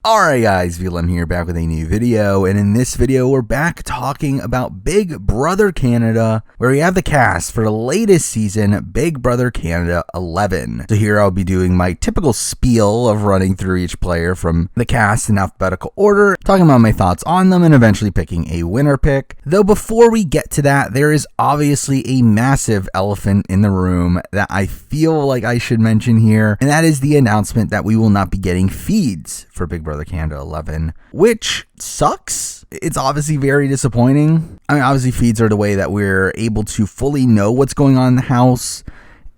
Alright guys, VLM here, back with a new video, and in this video we're back talking about Big Brother Canada, where we have the cast for the latest season, Big Brother Canada 11. So here I'll be doing my typical spiel of running through each player from the cast in alphabetical order, talking about my thoughts on them, and eventually picking a winner pick. Though before we get to that, there is obviously a massive elephant in the room that I feel like I should mention here, and that is the announcement that we will not be getting feeds for Big Brother Canada 11, which sucks. It's obviously very disappointing. I mean, obviously feeds are the way that we're able to fully know what's going on in the house.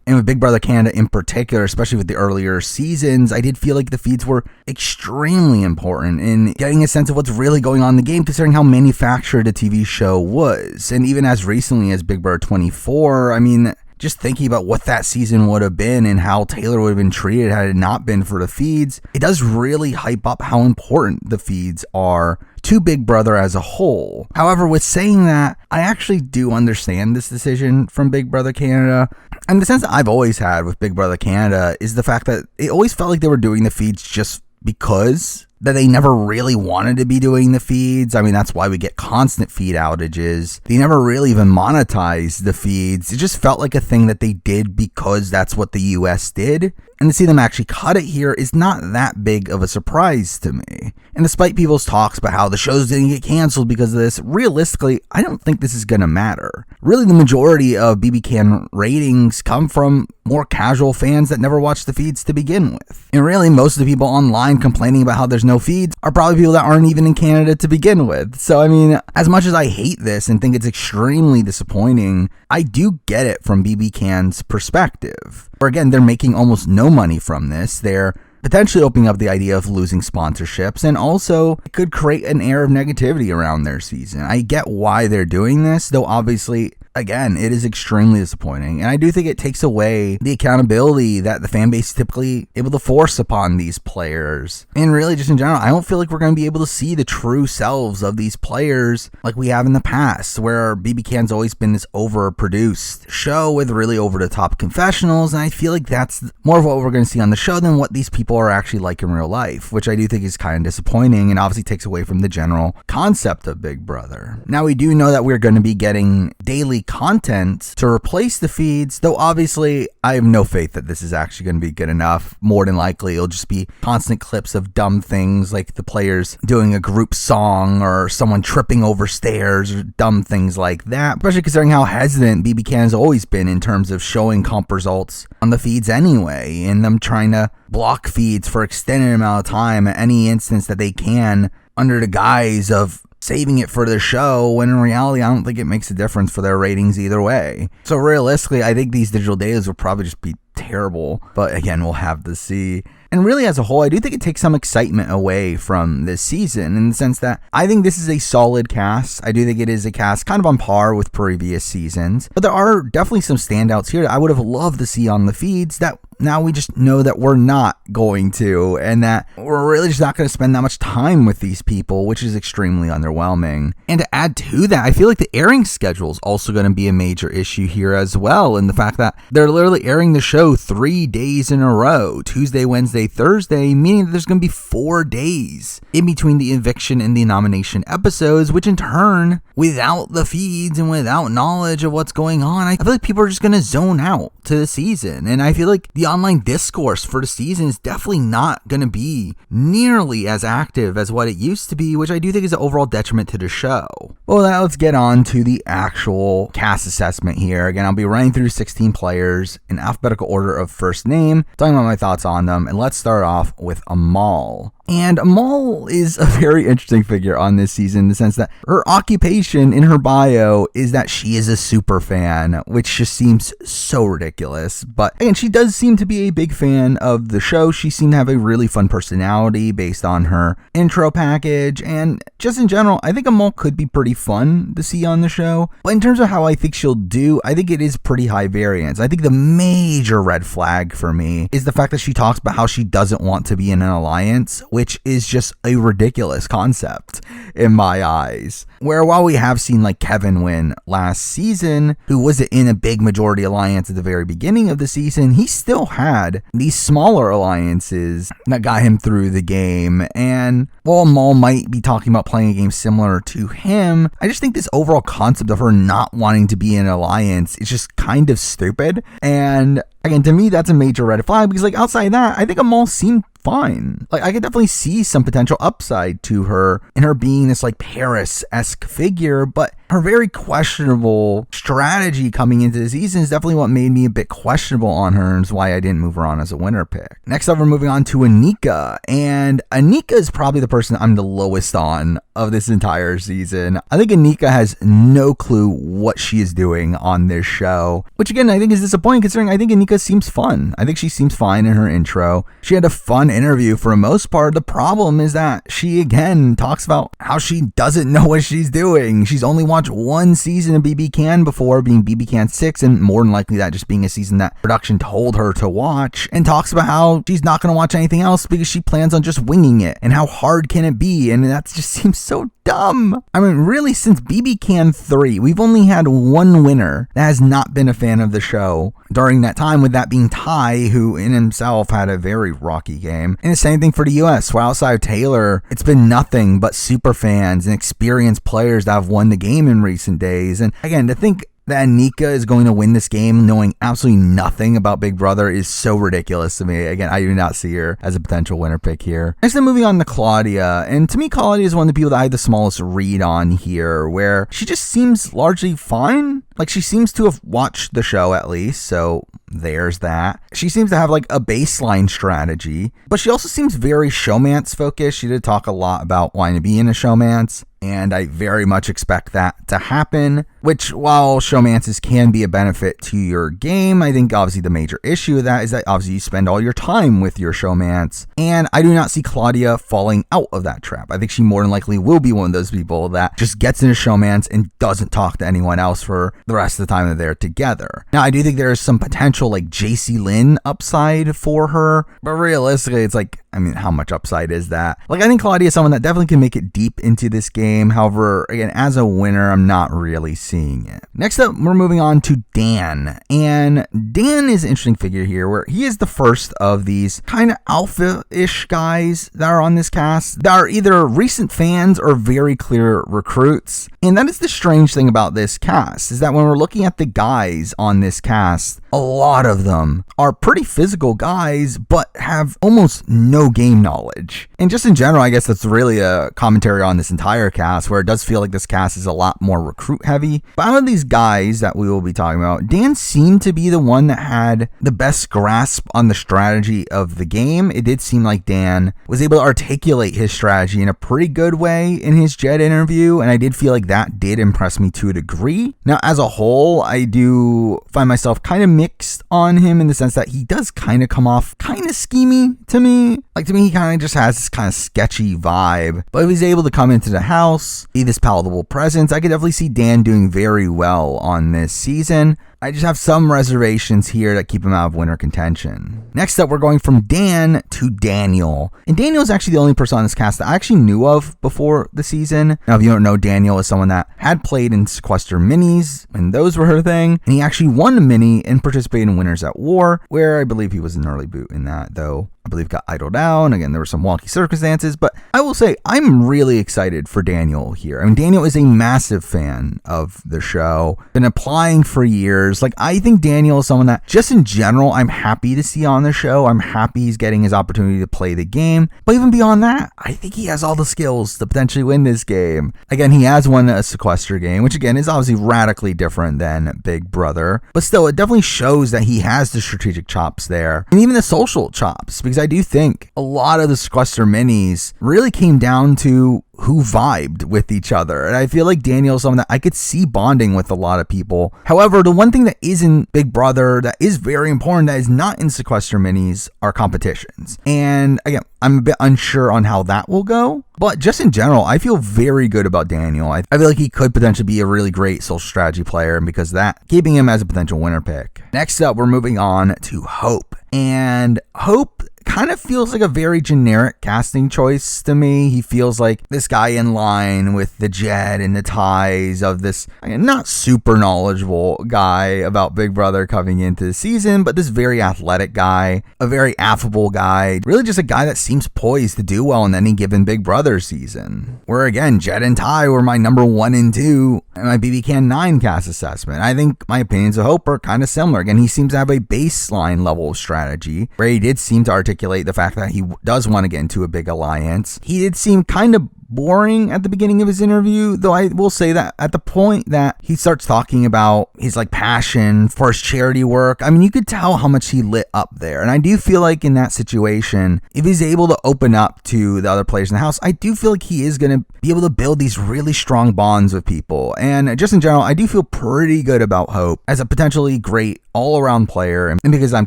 And with Big Brother Canada in particular, especially with the earlier seasons, I did feel like the feeds were extremely important in getting a sense of what's really going on in the game, considering how manufactured the TV show was. And even as recently as Big Brother 24, I mean, just thinking about what that season would have been and how Taylor would have been treated had it not been for the feeds, it does really hype up how important the feeds are to Big Brother as a whole. However, with saying that, I actually do understand this decision from Big Brother Canada. And the sense that I've always had with Big Brother Canada is the fact that it always felt like they were doing the feeds just because, that they never really wanted to be doing the feeds. I mean, that's why we get constant feed outages. They never really even monetized the feeds. It just felt like a thing that they did because that's what the US did. And to see them actually cut it here is not that big of a surprise to me. And despite people's talks about how the shows didn't get canceled because of this, realistically, I don't think this is going to matter. Really, the majority of BBCan ratings come from more casual fans that never watched the feeds to begin with. And really, most of the people online complaining about how there's no feeds are probably people that aren't even in Canada to begin with. So, I mean, as much as I hate this and think it's extremely disappointing, I do get it from BBCan's perspective. Where again, they're making almost no money from this. They're potentially opening up the idea of losing sponsorships, and also it could create an air of negativity around their season. I get why they're doing this, though obviously, again, it is extremely disappointing, and I do think it takes away the accountability that the fan base is typically able to force upon these players. And really, just in general, I don't feel like we're going to be able to see the true selves of these players like we have in the past, where BBCan's always been this overproduced show with really over-the-top confessionals, and I feel like that's more of what we're going to see on the show than what these people are actually like in real life, which I do think is kind of disappointing and obviously takes away from the general concept of Big Brother. Now, we do know that we're going to be getting daily content to replace the feeds, though obviously I have no faith that this is actually going to be good enough. More than likely it'll just be constant clips of dumb things like the players doing a group song or someone tripping over stairs or dumb things like that, especially considering how hesitant BBCan has always been in terms of showing comp results on the feeds anyway, and them trying to block feeds for extended amount of time at any instance that they can under the guise of saving it for the show, when in reality, I don't think it makes a difference for their ratings either way. So realistically, I think these digital dailies will probably just be terrible, but again, we'll have to see. And really, as a whole, I do think it takes some excitement away from this season, in the sense that I think this is a solid cast. I do think it is a cast kind of on par with previous seasons, but there are definitely some standouts here that I would have loved to see on the feeds that now we just know that we're not going to, and that we're really just not going to spend that much time with these people, which is extremely underwhelming. And to add to that, I feel like the airing schedule is also going to be a major issue here as well, and the fact that they're literally airing the show 3 days in a row, Tuesday, Wednesday, Thursday, meaning that there's going to be 4 days in between the eviction and the nomination episodes, which in turn, without the feeds and without knowledge of what's going on, I feel like people are just going to zone out to the season. And I feel like the online discourse for the season is definitely not going to be nearly as active as what it used to be, which I do think is an overall detriment to the show. Well, now let's get on to the actual cast assessment here. Again, I'll be running through 16 players in alphabetical order of first name, talking about my thoughts on them, and let's start off with Amal. And Amal is a very interesting figure on this season in the sense that her occupation in her bio is that she is a super fan, which just seems so ridiculous. But again, she does seem to be a big fan of the show. She seemed to have a really fun personality based on her intro package. And just in general, I think Amal could be pretty fun to see on the show. But in terms of how I think she'll do, I think it is pretty high variance. I think the major red flag for me is the fact that she talks about how she doesn't want to be in an alliance which is just a ridiculous concept in my eyes. Where while we have seen like Kevin win last season, who was in a big majority alliance at the very beginning of the season, he still had these smaller alliances that got him through the game. And while Maul might be talking about playing a game similar to him, I just think this overall concept of her not wanting to be in an alliance is just kind of stupid. And again, to me, that's a major red flag, because like outside of that, I think Amal seemed fine. Like I could definitely see some potential upside to her in her being this like Paris-esque figure, but her very questionable strategy coming into the season is definitely what made me a bit questionable on her, and is why I didn't move her on as a winner pick. Next up, we're moving on to Anika, and Anika is probably the person I'm the lowest on of this entire season. I think Anika has no clue what she is doing on this show, which again I think is disappointing, considering I think Anika seems fun. I think she seems fine in her intro. She had a fun interview for the most part. The problem is that she again talks about how she doesn't know what she's doing. She's only watched one season of BB Can before, being BB Can 6, and more than likely that just being a season that production told her to watch, and talks about how she's not going to watch anything else because she plans on just winging it, and how hard can it be, and that just seems so dumb. I mean, really, since BB Can 3, we've only had one winner that has not been a fan of the show during that time, with that being Ty, who in himself had a very rocky game. And the same thing for the US, where outside of Taylor, it's been nothing but super fans and experienced players that have won the game in recent days. And again, to think that Anika is going to win this game knowing absolutely nothing about Big Brother is so ridiculous to me. Again, I do not see her as a potential winner pick here. Next, I'm moving on to Claudia, and to me, Claudia is one of the people that I have the smallest read on here, where she just seems largely fine. Like, she seems to have watched the show at least, so there's that. She seems to have like a baseline strategy, but she also seems very showmance focused. She did talk a lot about wanting to be in a showmance, and I very much expect that to happen, which while showmances can be a benefit to your game, I think obviously the major issue of that is that obviously you spend all your time with your showmance, and I do not see Claudia falling out of that trap. I think she more than likely will be one of those people that just gets into showmance and doesn't talk to anyone else for the rest of the time that they're together. Now, I do think there is some potential like JC Lynn upside for her, but realistically, it's like, I mean, how much upside is that? Like, I think Claudia is someone that definitely can make it deep into this game. However, again, as a winner, I'm not really seeing it. Next up, we're moving on to Dan. And Dan is an interesting figure here, where he is the first of these kind of alpha-ish guys that are on this cast that are either recent fans or very clear recruits. And that is the strange thing about this cast, is that when we're looking at the guys on this cast, a lot of them are pretty physical guys, but have almost no game knowledge. And just in general, I guess that's really a commentary on this entire cast, where it does feel like this cast is a lot more recruit heavy. But out of these guys that we will be talking about, Dan seemed to be the one that had the best grasp on the strategy of the game. It did seem like Dan was able to articulate his strategy in a pretty good way in his Jed interview, and I did feel like that did impress me to a degree. Now, as a whole, I do find myself kind of mixed on him in the sense that he does kind of come off kind of schemy to me. Like, to me, he kind of just has this kind of sketchy vibe. But if he's able to come into the house, be this palatable presence, I could definitely see Dan doing very well on this season. I just have some reservations here that keep him out of winner contention. Next up, we're going from Dan to Daniel. And Daniel is actually the only person on this cast that I actually knew of before the season. Now, if you don't know, Daniel is someone that had played in Sequester Minis, and those were her thing. And he actually won a mini and participated in Winners at War, where I believe he was an early boot in that, though I believe got idled out. Again, there were some wonky circumstances, but I will say I'm really excited for Daniel here. I mean, Daniel is a massive fan of the show, been applying for years. Like, I think Daniel is someone that just in general, I'm happy to see on the show. I'm happy he's getting his opportunity to play the game, but even beyond that, I think he has all the skills to potentially win this game. Again, he has won a Sequester game, which again is obviously radically different than Big Brother, but still, it definitely shows that he has the strategic chops there, and even the social chops, because I do think a lot of the Sequester minis really came down to who vibed with each other. And I feel like Daniel's someone that I could see bonding with a lot of people. However, the one thing that is in Big Brother that is very important that is not in Sequester Minis are competitions. And again, I'm a bit unsure on how that will go. But just in general, I feel very good about Daniel. I feel like he could potentially be a really great social strategy player, and because of that, keeping him as a potential winner pick. Next up, we're moving on to Hope. And Hope kind of feels like a very generic casting choice to me. He feels like this guy in line with the Jed and the ties of this not super knowledgeable guy about Big Brother coming into the season, but this very athletic guy, a very affable guy, really just a guy that seems poised to do well in any given Big Brother season. Where again, Jed and Ty were my number 1 and 2 in my BB Can 9 cast assessment. I think my opinions of Hope are kind of similar. Again, he seems to have a baseline level of strategy where he did seem to articulate the fact that he does want to get into a big alliance. He did seem kind of boring at the beginning of his interview, though I will say that at the point that he starts talking about his passion for his charity work, I mean, you could tell how much he lit up there. And I do feel like in that situation, if he's able to open up to the other players in the house, I do feel like he is going to be able to build these really strong bonds with people. And just in general, I do feel pretty good about Hope as a potentially great all-around player, and because I'm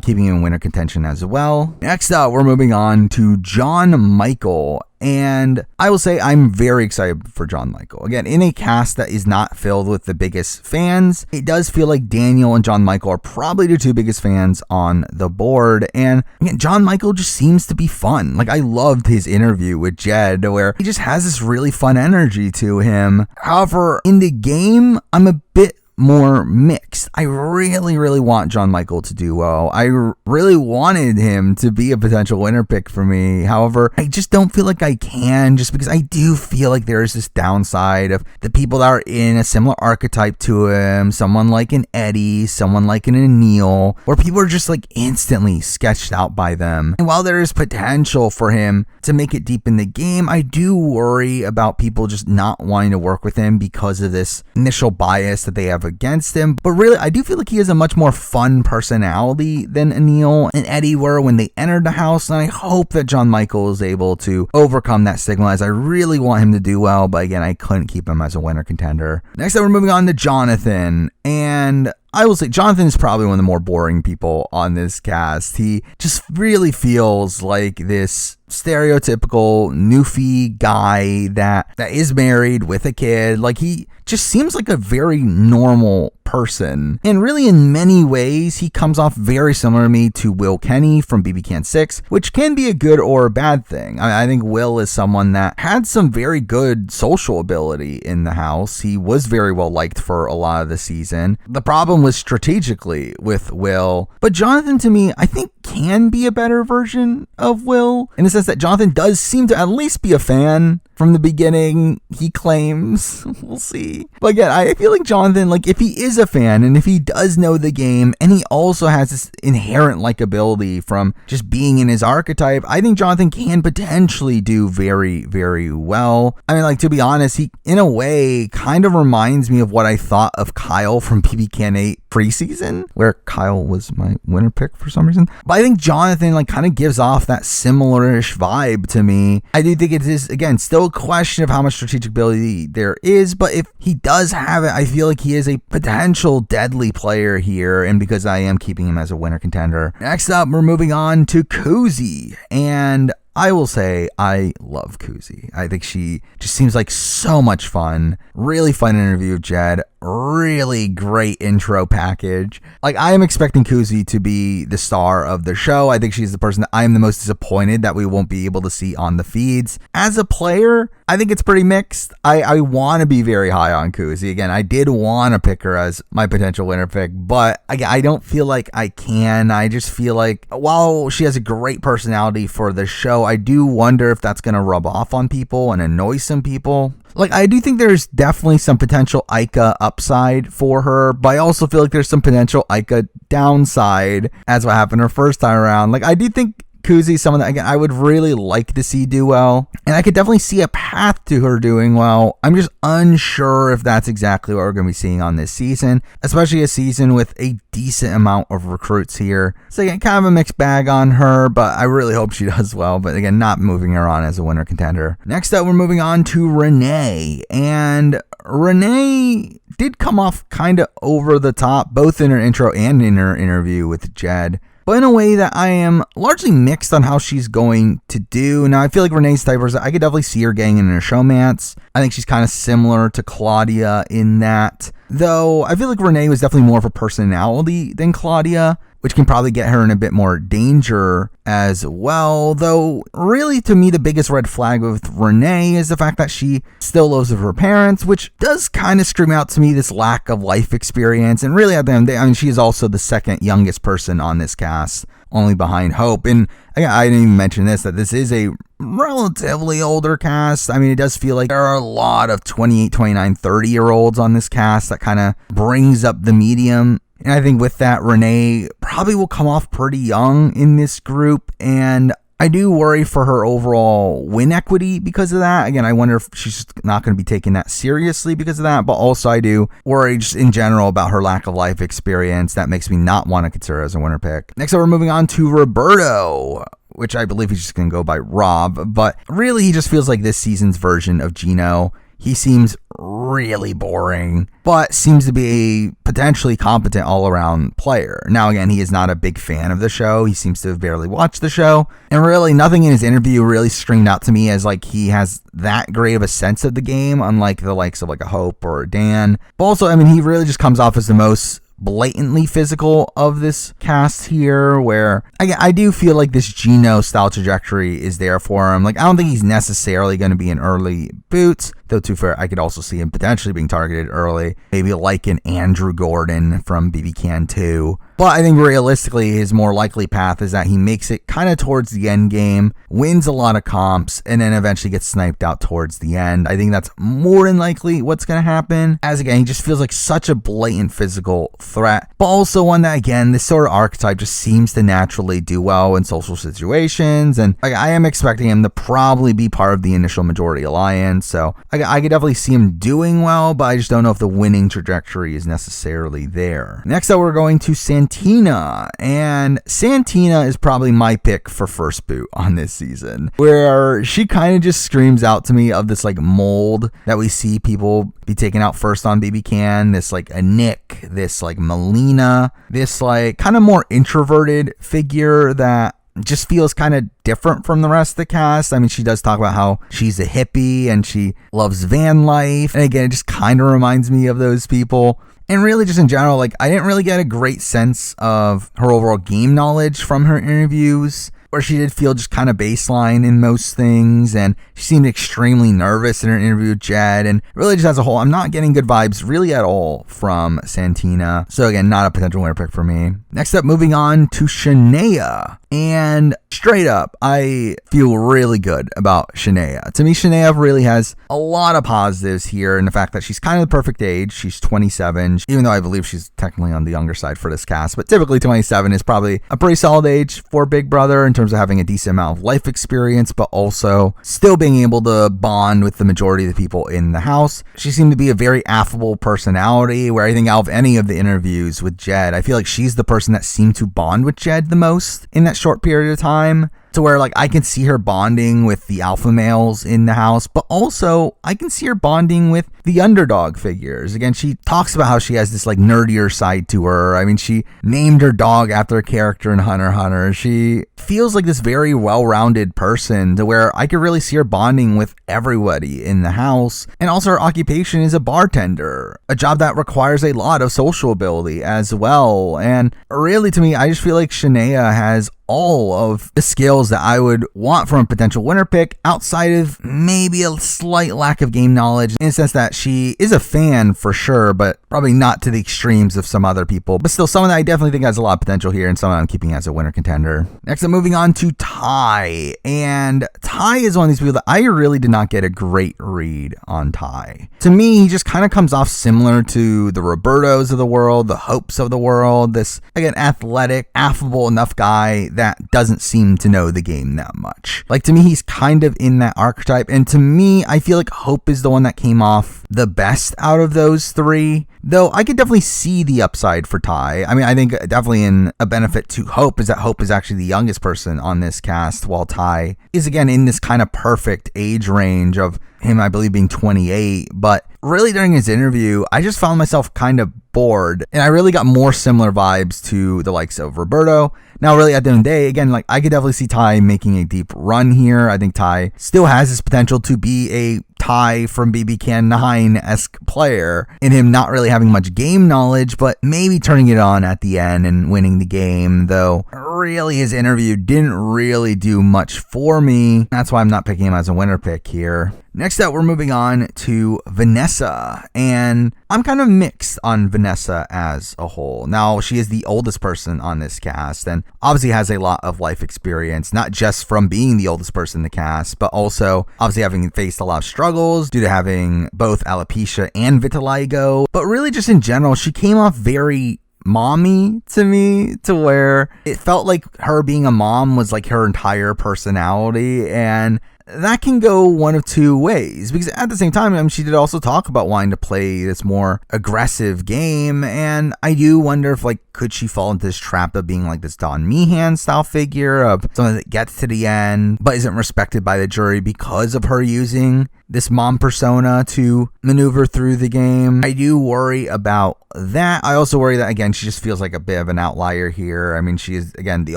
keeping him in winner contention as well. Next up, we're moving on to John Michael. And I will say I'm very excited for John Michael. Again, in a cast that is not filled with the biggest fans, it does feel like Daniel and John Michael are probably the 2 biggest fans on the board. And again, John Michael just seems to be fun. I loved his interview with Jed, where he just has this really fun energy to him. However, in the game, I'm a bit more mixed. I really want John Michael to do well. I really wanted him to be a potential winner pick for me. However, I just don't feel like I can, just because I do feel like there is this downside of the people that are in a similar archetype to him, someone like an Eddie, someone like an Anil, where people are just instantly sketched out by them. And while there is potential for him to make it deep in the game, I do worry about people just not wanting to work with him because of this initial bias that they have against him. But really, I do feel like he has a much more fun personality than Anil and Eddie were when they entered the house, and I hope that John Michael is able to overcome that stigma, as I really want him to do well, but again, I couldn't keep him as a winner contender. Next up, we're moving on to Jonathan, and I will say Jonathan is probably one of the more boring people on this cast. He just really feels like this stereotypical newfie guy that is married with a kid. He just seems like a very normal person. And really, in many ways, he comes off very similar to me to Will Kenny from BB Can 6, which can be a good or a bad thing. I think Will is someone that had some very good social ability in the house. He was very well liked for a lot of the season. The problem was strategically with Will. But Jonathan, to me, I think can be a better version of Will, in the sense that Jonathan does seem to at least be a fan from the beginning, he claims. We'll see. But again, I feel like Jonathan, if he is a fan and if he does know the game and he also has this inherent likability from just being in his archetype, I think Jonathan can potentially do very, very well. I mean, to be honest, he, in a way, kind of reminds me of what I thought of Kyle from BB Can 8 preseason, where Kyle was my winner pick for some reason. But I think Jonathan, kind of gives off that similar-ish vibe to me. I do think it is, again, still a question of how much strategic ability there is, but if he does have it, I feel like he is a potential deadly player here, and because I am keeping him as a winner contender. Next up, we're moving on to Kuzi, and I will say I love Kuzi. I think she just seems like so much fun. Really fun interview with Jed. Really great intro package. I am expecting Kuzi to be the star of the show. I think she's the person that I am the most disappointed that we won't be able to see on the feeds. As a player, I think it's pretty mixed. I want to be very high on Kuzi. Again, I did want to pick her as my potential winner pick, but I don't feel like I can. I just feel like while she has a great personality for the show, I do wonder if that's going to rub off on people and annoy some people. I do think there's definitely some potential Ica upside for her, but I also feel like there's some potential Ica downside, as what happened her first time around. I do think Kuzi, someone that, again, I would really like to see do well. And I could definitely see a path to her doing well. I'm just unsure if that's exactly what we're going to be seeing on this season, especially a season with a decent amount of recruits here. So again, kind of a mixed bag on her, but I really hope she does well. But again, not moving her on as a winner contender. Next up, we're moving on to Renee. And Renee did come off kind of over the top, both in her intro and in her interview with Jed, but in a way that I am largely mixed on how she's going to do. Now, I feel like Renee's type of, I could definitely see her getting in her showmance. I think she's kind of similar to Claudia in that, though I feel like Renee was definitely more of a personality than Claudia, which can probably get her in a bit more danger as well. Though, really, to me, the biggest red flag with Renee is the fact that she still lives with her parents, which does kind of scream out to me this lack of life experience. And really, at the end of the day, I mean, she is also the second youngest person on this cast, only behind Hope. And again, I didn't even mention this, that this is a relatively older cast. I mean, it does feel like there are a lot of 28, 29, 30-year-olds on this cast. That kind of brings up the medium. And I think with that, Renee probably will come off pretty young in this group. And I do worry for her overall win equity because of that. Again, I wonder if she's not going to be taking that seriously because of that. But also I do worry just in general about her lack of life experience. That makes me not want to consider her as a winner pick. Next up, we're moving on to Roberto, which I believe he's just going to go by Rob. But really, he just feels like this season's version of Gino. He seems really boring, but seems to be a potentially competent all-around player. Now, again, he is not a big fan of the show. He seems to have barely watched the show. And really, nothing in his interview really screamed out to me as like he has that great of a sense of the game, unlike the likes of like a Hope or a Dan. But also, I mean, he really just comes off as the most blatantly physical of this cast here, where I do feel like this Gino style trajectory is there for him. Like, I don't think he's necessarily going to be in early boots, though to be fair, I could also see him potentially being targeted early, maybe like an Andrew Gordon from BB Can 2. But I think realistically, his more likely path is that he makes it kind of towards the end game, wins a lot of comps, and then eventually gets sniped out towards the end. I think that's more than likely what's going to happen, as again, he just feels like such a blatant physical threat, but also one that, again, this sort of archetype just seems to naturally do well in social situations, and I am expecting him to probably be part of the initial majority alliance, so I could definitely see him doing well, but I just don't know if the winning trajectory is necessarily there. Next up, we're going to Santina, and Santina is probably my pick for first boot on this season, where she kind of just screams out to me of this like mold that we see people be taken out first on BB Can, this like a Nick, this like Melina, this like kind of more introverted figure that just feels kind of different from the rest of the cast. I mean, she does talk about how she's a hippie and she loves van life. And again, it just kind of reminds me of those people. And really just in general, like I didn't really get a great sense of her overall game knowledge from her interviews, where she did feel just kind of baseline in most things, and she seemed extremely nervous in her interview with Jed, and really just as a whole, I'm not getting good vibes really at all from Santina. So again, not a potential winner pick for me. Next up, moving on to Shania. And straight up, I feel really good about Shania. To me, Shania really has a lot of positives here in the fact that she's kind of the perfect age. She's 27, even though I believe she's technically on the younger side for this cast, but typically 27 is probably a pretty solid age for Big Brother in terms of having a decent amount of life experience, but also still being able to bond with the majority of the people in the house. She seemed to be a very affable personality, where I think out of any of the interviews with Jed, I feel like she's the person that seemed to bond with Jed the most in that short period of time, to where like I can see her bonding with the alpha males in the house, but also I can see her bonding with the underdog figures. Again, she talks about how she has this like nerdier side to her. I mean, she named her dog after a character in Hunter x Hunter. She feels like this very well-rounded person, to where I could really see her bonding with everybody in the house. And also her occupation is a bartender, a job that requires a lot of social ability as well. And really, to me, I just feel like Shania has all of the skills that I would want from a potential winner pick, outside of maybe a slight lack of game knowledge, in the sense that she is a fan for sure, but probably not to the extremes of some other people, but still someone that I definitely think has a lot of potential here, and someone I'm keeping as a winner contender. Next, I'm moving on to Ty, and Ty is one of these people that I really did not get a great read on Ty. To me, he just kind of comes off similar to the Robertos of the world, the Hopes of the world, this, again, athletic, affable enough guy that doesn't seem to know the game that much. Like, to me, he's kind of in that archetype. And to me, I feel like Hope is the one that came off the best out of those three. Though I could definitely see the upside for Ty. I mean, I think definitely in a benefit to Hope is that Hope is actually the youngest person on this cast, while Ty is, again, in this kind of perfect age range of him, I believe, being 28. But really, during his interview, I just found myself kind of bored, and I really got more similar vibes to the likes of Roberto. Now, really, at the end of the day, again, like, I could definitely see Ty making a deep run here. I think Ty still has his potential to be a Ty from BB Can 9-esque player, in him not really having much game knowledge, but maybe turning it on at the end and winning the game, though really his interview didn't really do much for me. That's why I'm not picking him as a winner pick here. Next up, we're moving on to Vanessa, and I'm kind of mixed on Vanessa as a whole. Now, she is the oldest person on this cast, and obviously has a lot of life experience, not just from being the oldest person in the cast, but also obviously having faced a lot of struggles due to having both alopecia and vitiligo. But really, just in general, she came off very mommy to me, to where it felt like her being a mom was like her entire personality, and that can go one of two ways, because at the same time, she did also talk about wanting to play this more aggressive game, and I do wonder if, like, could she fall into this trap of being like this Don Meehan style figure of someone that gets to the end but isn't respected by the jury because of her using this mom persona to maneuver through the game. I do worry about that. I also worry that, again, she just feels like a bit of an outlier here. I mean, she is, again, the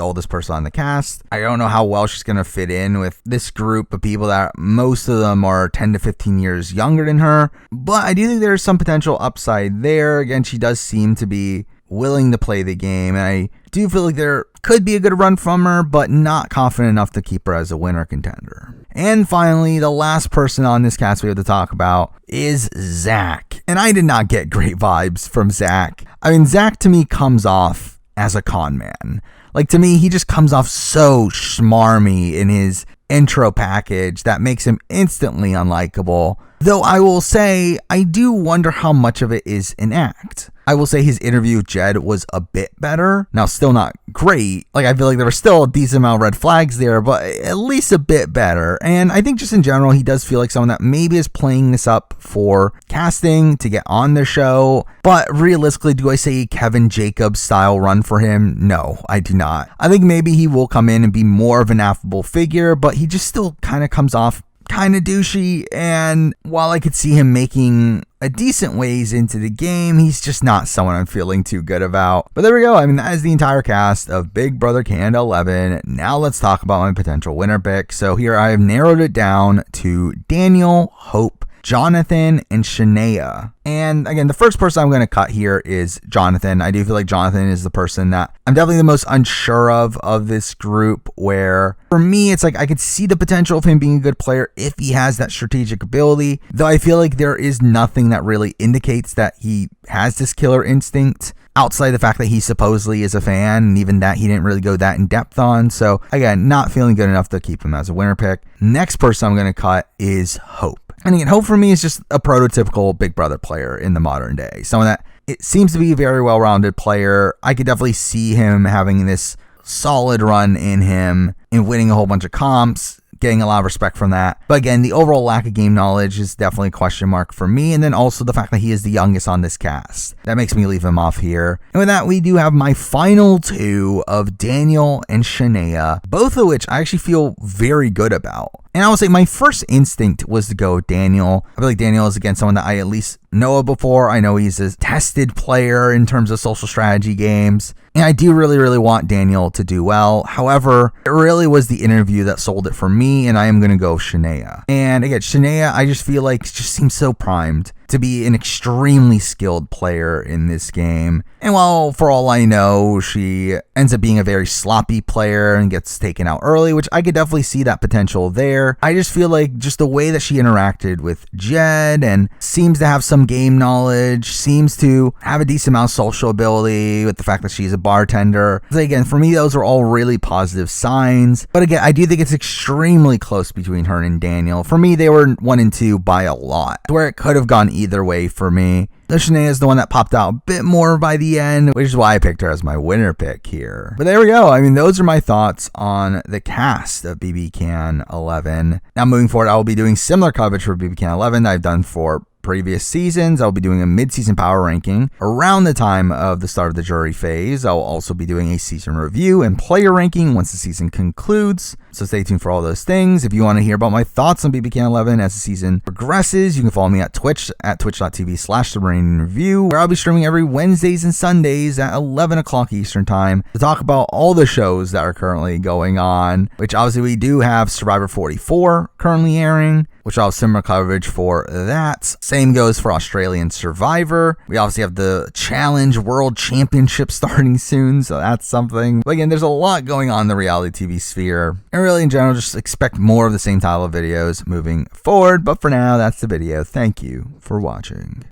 oldest person on the cast. I don't know how well she's going to fit in with this group of people that most of them are 10 to 15 years younger than her, but I do think there's some potential upside there. Again, she does seem to be willing to play the game, and I do feel like there could be a good run from her, but not confident enough to keep her as a winner contender. And finally, the last person on this cast we have to talk about is Zach, and I did not get great vibes from Zach. I mean, Zach to me comes off as a con man. Like, to me, he just comes off so schmarmy in his intro package that makes him instantly unlikable. Though I will say, I do wonder how much of it is an act. I will say his interview with Jed was a bit better. Now, still not great. Like, I feel like there were still a decent amount of red flags there, but at least a bit better. And I think just in general, he does feel like someone that maybe is playing this up for casting to get on the show. But realistically, do I say Kevin Jacobs style run for him? No, I do not. I think maybe he will come in and be more of an affable figure, but he just still kind of comes off kind of douchey, and while I could see him making a decent ways into the game, he's just not someone I'm feeling too good about. But there we go. I mean, that is the entire cast of Big Brother Canada 11. Now let's talk about my potential winner pick. So here I have narrowed it down to Daniel, Hope, Jonathan, and Shania. And again, the first person I'm going to cut here is Jonathan. I do feel like Jonathan is the person that I'm definitely the most unsure of this group, where for me, it's like I could see the potential of him being a good player if he has that strategic ability, though I feel like there is nothing that really indicates that he has this killer instinct outside the fact that he supposedly is a fan, and even that he didn't really go that in depth on. So again, not feeling good enough to keep him as a winner pick. Next person I'm going to cut is Hope. And again, Hope for me is just a prototypical Big Brother player in the modern day. Someone that it seems to be a very well-rounded player. I could definitely see him having this solid run in him and winning a whole bunch of comps, getting a lot of respect from that. But again, the overall lack of game knowledge is definitely a question mark for me. And then also the fact that he is the youngest on this cast. That makes me leave him off here. And with that, we do have my final two of Daniel and Shania, both of which I actually feel very good about. And I would say my first instinct was to go with Daniel. I feel like Daniel is, again, someone that I at least know of before. I know he's a tested player in terms of social strategy games. And I do really, really want Daniel to do well. However, it really was the interview that sold it for me, and I am going to go Shania. And again, Shania, I just feel like just seems so primed to be an extremely skilled player in this game. And while for all I know, she ends up being a very sloppy player and gets taken out early, which I could definitely see that potential there. I just feel like just the way that she interacted with Jed and seems to have some game knowledge, seems to have a decent amount of social ability with the fact that she's a bartender. So again, for me, those are all really positive signs. But again, I do think it's extremely close between her and Daniel. For me, they were 1 and 2 by a lot, where it could have gone either way for me. Shanae is the one that popped out a bit more by the end, which is why I picked her as my winner pick here. But there we go. I mean, those are my thoughts on the cast of BB Can 11. Now, moving forward, I will be doing similar coverage for BB Can 11 that I've done for previous seasons. I'll be doing a mid-season power ranking around the time of the start of the jury phase. I'll also be doing a season review and player ranking once the season concludes. So stay tuned for all those things. If you want to hear about my thoughts on BB Can 11 as the season progresses, you can follow me at Twitch at twitch.tv/TheRainReview, where I'll be streaming every Wednesdays and Sundays at 11 o'clock Eastern Time to talk about all the shows that are currently going on, which obviously we do have Survivor 44 currently airing, which I'll have similar coverage for that. Same goes for Australian Survivor. We obviously have the Challenge World Championship starting soon, so that's something. But again, there's a lot going on in the reality TV sphere. And really, in general, just expect more of the same style of videos moving forward. But for now, that's the video. Thank you for watching.